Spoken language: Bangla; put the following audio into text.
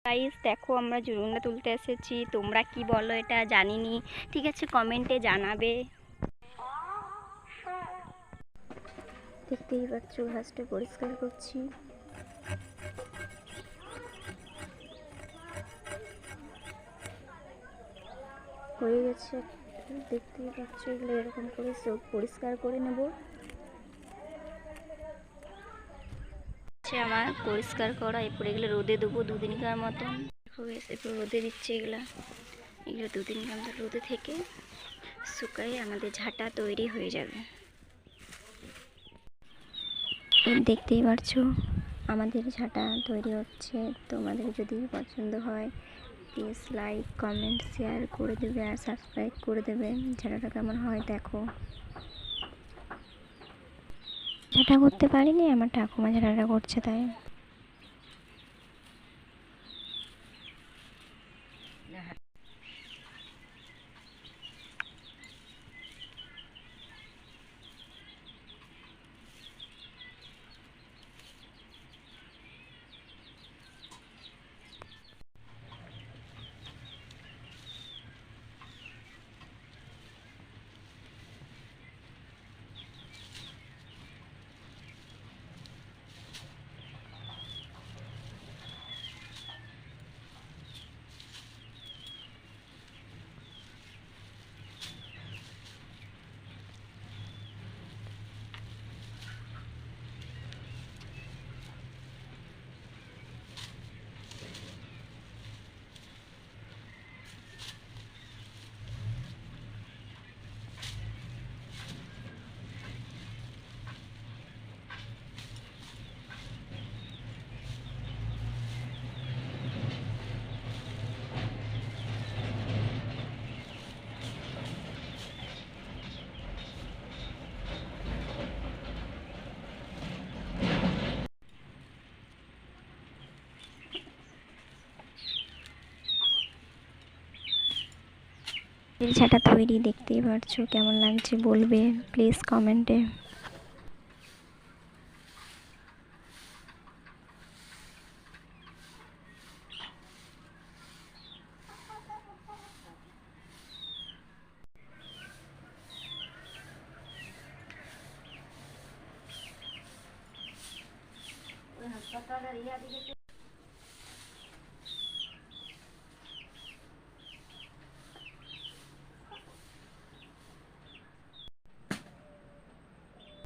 গাইস দেখো আমরা জুনুনটা তুলতে এসেছি, তোমরা কি বলো এটা জানিনি, ঠিক আছে কমেন্টে জানাবে। দেখতেই পাচ্ছ ঘাসটা পরিষ্কার করছি। হয়ে গেছে, দেখতেই পাচ্ছ এগুলো এরকম করে সব পরিষ্কার করে নেব। আমার পরিষ্কার করা, এরপর এগুলো রোদে দেবো দুদিনকার মতন। এরপর রোদে দিচ্ছে এগুলো দুদিনকার রোদে থেকে শুকায় আমাদের ঝাঁটা তৈরি হয়ে যাবে। দেখতেই পারছো আমাদের ঝাঁটা তৈরি হচ্ছে। তোমাদের যদি পছন্দ হয় প্লিজ লাইক কমেন্ট শেয়ার করে দেবে আর সাবস্ক্রাইব করে দেবে। ঝাঁটাটা কেমন হয় দেখো। ঝাঁটা করতে পারিনি, আমার ঠাকুমা ঝাঁটাটা করছে তাই। ঝাঁটা তৈরি দেখতেই পারছো, কেমন লাগছে বলবে প্লিজ কমেন্টে। হাসপাতালের ইয়া দিকে